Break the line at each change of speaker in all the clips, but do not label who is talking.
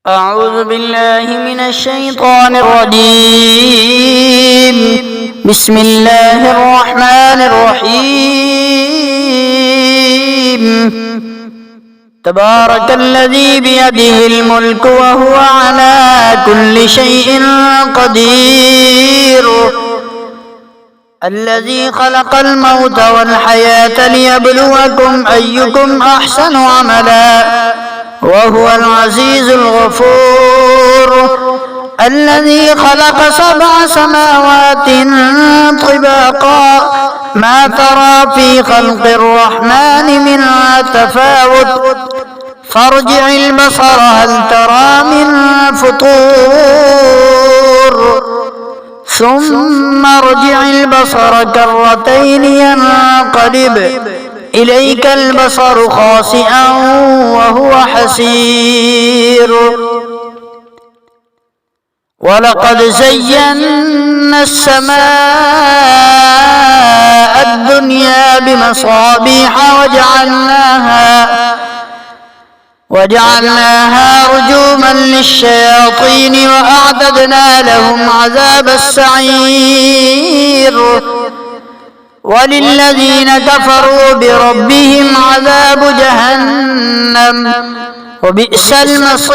أعوذ بالله من الشيطان الرجيم. بسم الله الرحمن الرحيم. تبارك الذي بيده الملك وهو على كل شيء قدير. الذي خلق الموت والحياة ليبلوكم أيكم أحسن عملا وهو العزيز الغفور. الذي خلق 7 سماوات طباقا ما ترى في خلق الرحمن من تفاوت فارجع البصر هل ترى من فطور ثم ارجع البصر كرتين ينقلب إليك البصر خاسئا وهو حسير. ولقد زينا السماء الدنيا بمصابيح وجعلناها رجوما للشياطين وأعتدنا لهم عذاب السعير. وللذين كفروا بربهم عذاب جهنم وبئس المصير.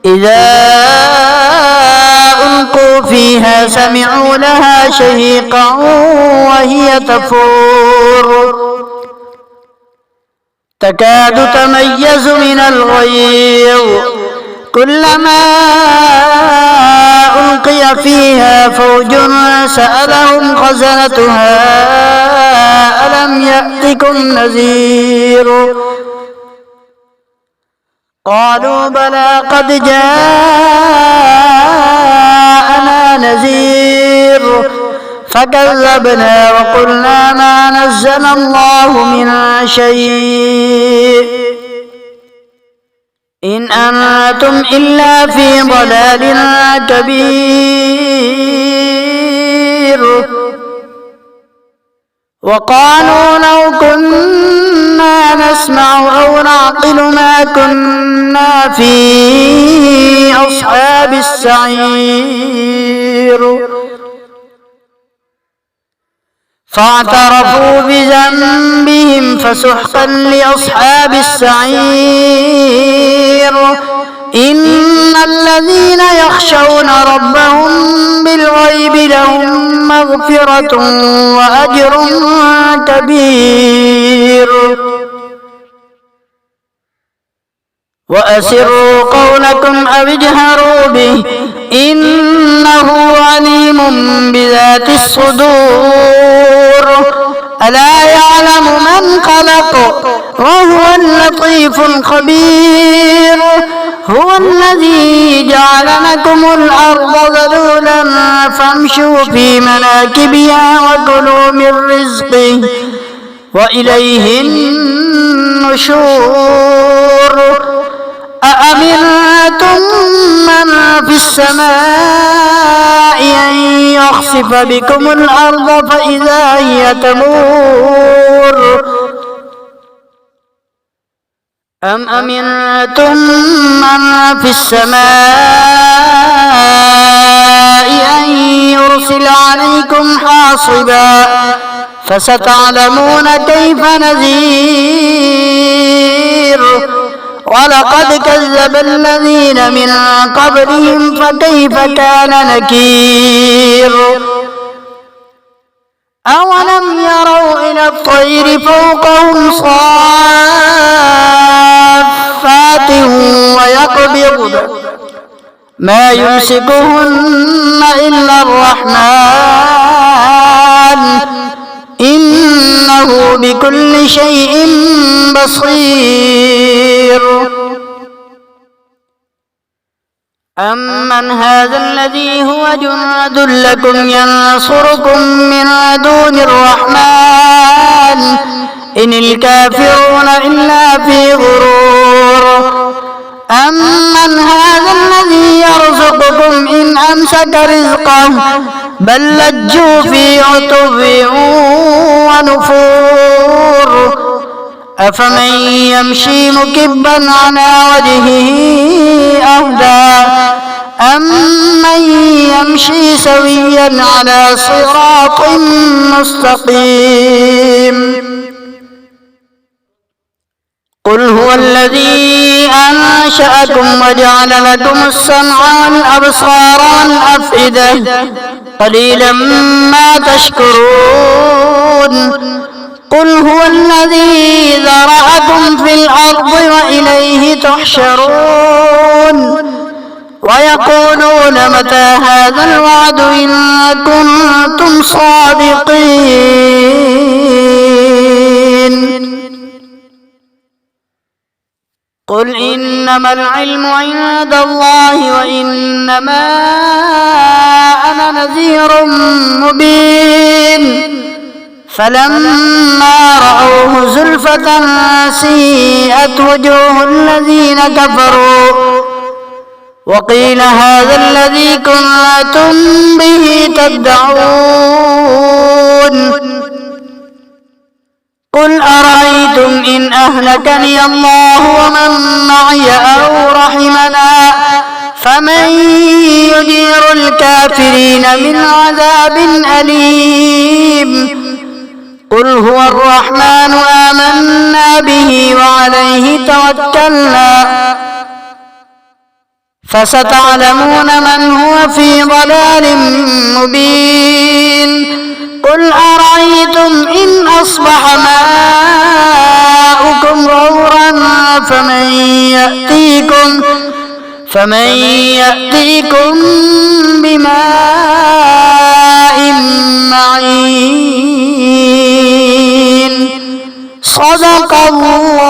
إذا ألقوا فيها سمعوا لها شهيقا وهي تفور تكاد تميز من الغيظ كلما ألقي فيها فوج سألهم خزنتها ألم يأتكم نذير قالوا بلى قد جاءنا نذير فكذبنا وقلنا ما نزل الله من شيء إن أنتم إلا في ضلال كبير. وقالوا لو كنا نسمع أو نعقل ما كنا في أصحاب السعير. فاعترفوا بذنبهم فسحقا لأصحاب السعير. إن الذين يخشون ربهم بالغيب لهم مغفرة وأجر كبير. وأسروا قولكم أو اجهروا به إنه عليم بذات الصدور. ألا يعلم من خلق وهو اللطيف الخبير. هو الذي جعل لكم الأرض ذلولا فامشوا في مناكبها وكلوا من رزقه وإليه النشور. أأمنتم من في السماء أن يخسف بكم الأرض فإذا هي تمور أم أمنتم من في السماء أن يرسل عليكم حاصبا فستعلمون كيف نذير. ولقد كذب الذين من قبلهم فكيف كان نكير. أولم يروا إلى الطير فوقهم صافات ويقبضن ما يمسكهن إلا الرحمن إنه بكل شيء بصير. أمن هذا الذي هو جند لكم ينصركم من دون الرحمن إن الكافرون إلا في غرور. أمن هذا الذي يرزقكم إن أمسك رزقه بل لجوا في عتو ونفور. أفمن يمشي مكبا على وجهه أهدى أمن يمشي سويا على صراط مستقيم قل هو الذي أنشأكم وجعل لكم السمع والأبصار والأفئدة قليلا ما تشكرون قل هو الذي ذرأكم في الأرض وإليه تحشرون ويقولون متى هذا الوعد إن كنتم صادقين قل إنما العلم عند الله وإنما أنا نذير مبين فلما رأوه زلفة سيئت وجوه الذين كفروا وقيل هذا الذي كنتم به تدعون قل أرأيتم إن أهلكني الله ومن معي أو رحمنا فمن يجير الكافرين من عذاب أليم قل هو الرحمن آمنا به وعليه توكلنا فستعلمون من هو في ضلال مبين قل أرأيتم إن أصبح ماؤكم غورا فمن يأتيكم بماء معين صدق الله